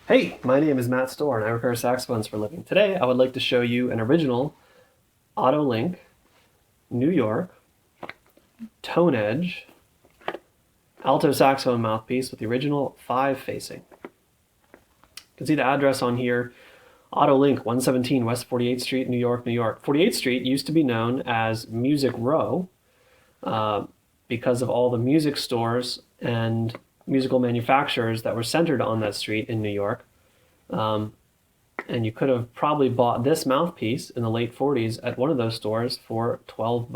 Hey, my name is Matt Storr and I repair saxophones for a living. Today I would like to show you an original Otto New York tone edge alto saxophone mouthpiece with the original 5 facing. You can see the address on here, Otto 117 West 48th Street, New York, New York. 48th Street used to be known as Music Row because of all the music stores and musical manufacturers that were centered on that street in New York. And you could have probably bought this mouthpiece in the late 40s at one of those stores for $12.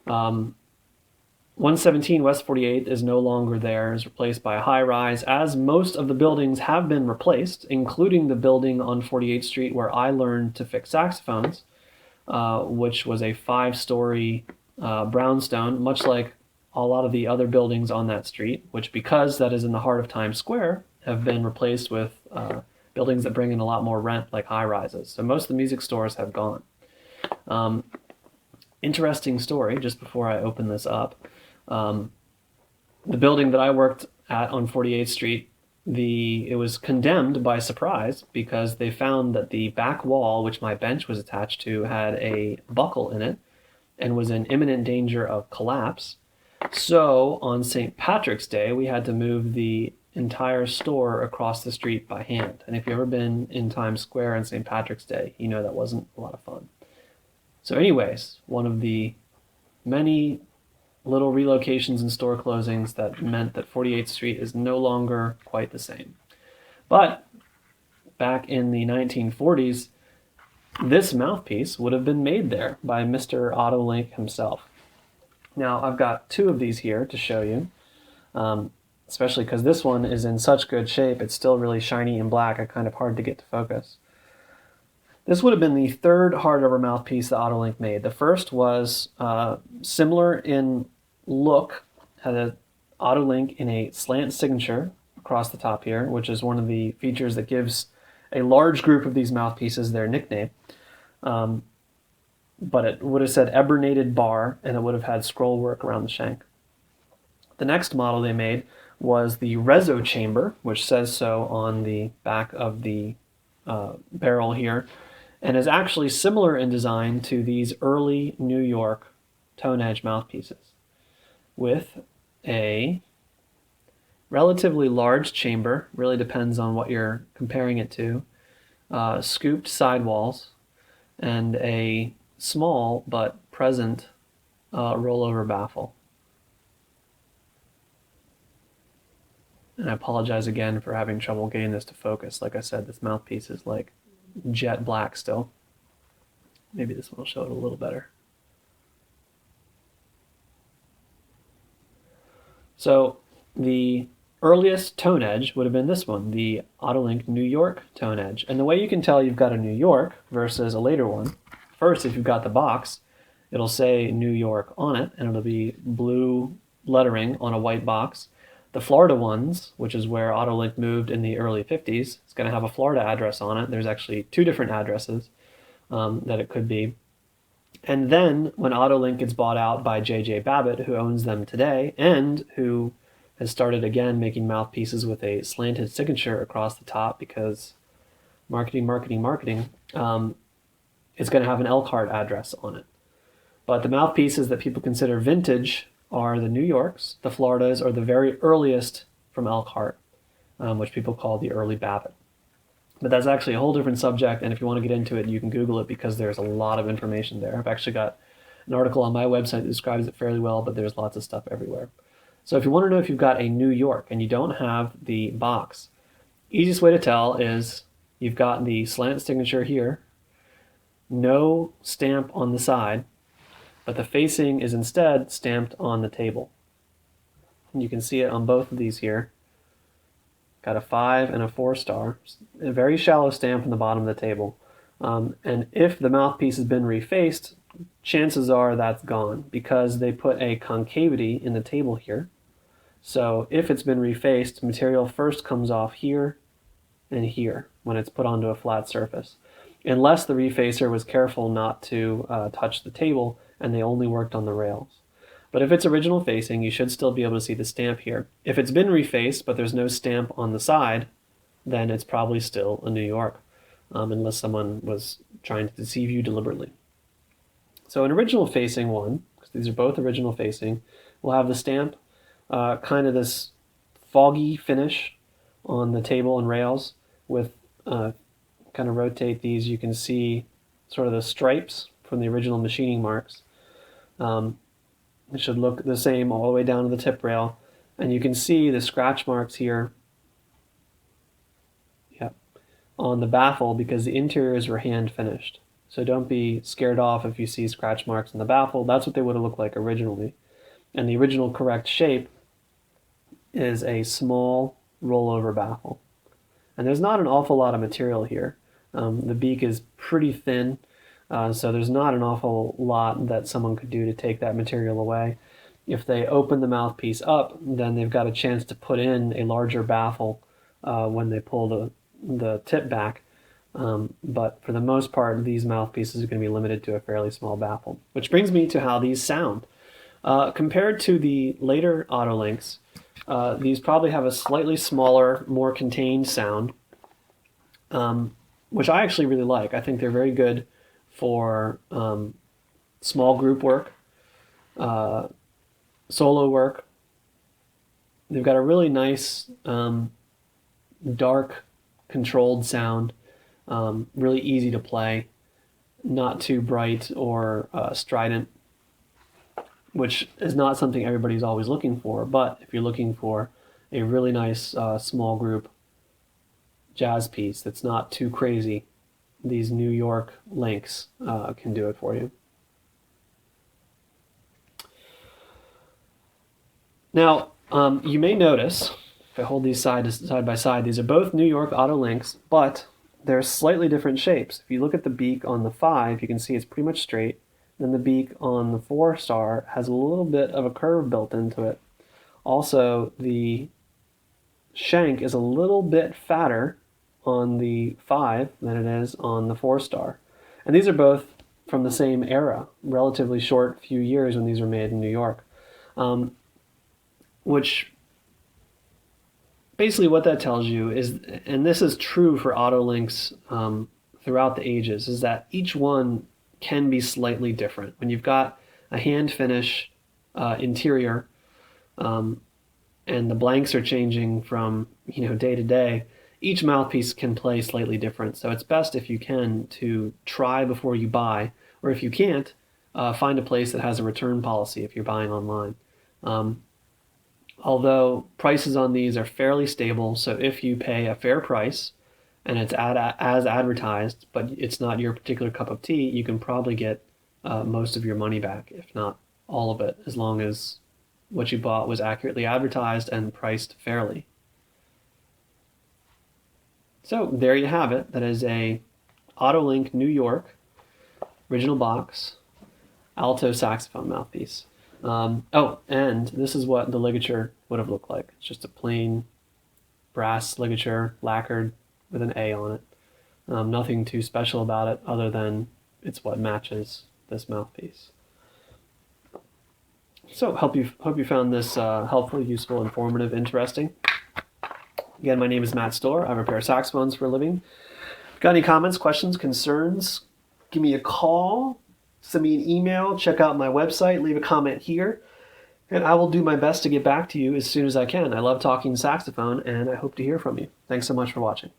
117 West 48th is no longer there, is replaced by a high-rise, as most of the buildings have been replaced, including the building on 48th Street where I learned to fix saxophones, which was a 5-story brownstone, much like a lot of the other buildings on that street, which, because that is in the heart of Times Square, have been replaced with buildings that bring in a lot more rent, like high-rises. So most of the music stores have gone. Interesting story, just before I open this up. The building that I worked at on 48th Street, it was condemned by surprise because they found that the back wall, which my bench was attached to, had a buckle in it and was in imminent danger of collapse. So on St. Patrick's Day, we had to move the entire store across the street by hand. And if you've ever been in Times Square on St. Patrick's Day, you know that wasn't a lot of fun. So anyways, one of the many little relocations and store closings that meant that 48th Street is no longer quite the same. But back in the 1940s, this mouthpiece would have been made there by Mr. Otto himself. Now, I've got 2 of these here to show you, especially because this one is in such good shape. It's still really shiny and black, and kind of hard to get to focus. This would have been the 3rd hardcover mouthpiece that Otto made. The first was similar in look, had an Otto in a slant signature across the top here, which is one of the features that gives a large group of these mouthpieces their nickname. But it would have said ebernated bar, and it would have had scroll work around the shank. The next model they made was the Reso Chamber, which says so on the back of the barrel here, and is actually similar in design to these early New York tone edge mouthpieces, with a relatively large chamber, really depends on what you're comparing it to, scooped sidewalls, and a small but present rollover baffle. And I apologize again for having trouble getting this to focus. Like I said, this mouthpiece is like jet black still. Maybe this one will show it a little better. So the earliest tone edge would have been this one, the Otto New York tone edge. And the way you can tell you've got a New York versus a later one, first, if you've got the box, it'll say New York on it, and it'll be blue lettering on a white box. The Florida ones, which is where Otto moved in the early 50s, it's going to have a Florida address on it. There's actually 2 different addresses that it could be. And then when Otto gets bought out by J.J. Babbitt, who owns them today, and who has started again making mouthpieces with a slanted signature across the top because marketing, it's going to have an Elkhart address on it. But the mouthpieces that people consider vintage are the New Yorks, the Floridas, or the very earliest from Elkhart, which people call the early Babbitt. But that's actually a whole different subject, and if you want to get into it, you can Google it because there's a lot of information there. I've actually got an article on my website that describes it fairly well, but there's lots of stuff everywhere. So if you want to know if you've got a New York and you don't have the box, easiest way to tell is you've got the slant signature here, no stamp on the side, but the facing is instead stamped on the table. And you can see it on both of these here. Got a 5 and a 4 star, a very shallow stamp on the bottom of the table. And if the mouthpiece has been refaced, chances are that's gone because they put a concavity in the table here. So if it's been refaced, material first comes off here and here when it's put onto a flat surface, unless the refacer was careful not to touch the table and they only worked on the rails. But if it's original facing, you should still be able to see the stamp here. If it's been refaced, but there's no stamp on the side, then it's probably still a New York, unless someone was trying to deceive you deliberately. So an original facing one, because these are both original facing, will have the stamp, kind of this foggy finish on the table and rails with kind of rotate these, you can see sort of the stripes from the original machining marks. It should look the same all the way down to the tip rail, and you can see the scratch marks here on the baffle because the interiors were hand finished. So don't be scared off if you see scratch marks on the baffle. That's what they would have looked like originally. And the original correct shape is a small rollover baffle. And there's not an awful lot of material here. The beak is pretty thin, so there's not an awful lot that someone could do to take that material away. If they open the mouthpiece up, then they've got a chance to put in a larger baffle when they pull the tip back. But for the most part, these mouthpieces are going to be limited to a fairly small baffle. Which brings me to how these sound. Compared to the later Otto links, these probably have a slightly smaller, more contained sound, which I actually really like. I think they're very good for small group work, solo work. They've got a really nice, dark, controlled sound, really easy to play, not too bright or strident, which is not something everybody's always looking for. But if you're looking for a really nice small group jazz piece that's not too crazy, these New York links can do it for you. Now, you may notice, if I hold these side by side, these are both New York Otto links, but they're slightly different shapes. If you look at the beak on the 5, you can see it's pretty much straight. Then the beak on the 4-star has a little bit of a curve built into it. Also, the shank is a little bit fatter on the 5 than it is on the 4-star. And these are both from the same era, relatively short few years when these were made in New York. Which basically what that tells you is, and this is true for Otto links throughout the ages, is that each one can be slightly different. When you've got a hand finish interior and the blanks are changing from day to day, each mouthpiece can play slightly different. So it's best, if you can, to try before you buy, or if you can't, find a place that has a return policy if you're buying online. Although prices on these are fairly stable, so if you pay a fair price and it's as advertised, but it's not your particular cup of tea, you can probably get most of your money back, if not all of it, as long as what you bought was accurately advertised and priced fairly. So there you have it. That is a Otto-Link New York original box alto saxophone mouthpiece. And this is what the ligature would have looked like. It's just a plain brass ligature, lacquered with an A on it. Nothing too special about it other than it's what matches this mouthpiece. So hope you found this helpful, useful, informative, interesting. Again, my name is Matt Stoller. I repair saxophones for a living. Got any comments, questions, concerns? Give me a call. Send me an email, check out my website, leave a comment here, and I will do my best to get back to you as soon as I can. I love talking saxophone, and I hope to hear from you. Thanks so much for watching.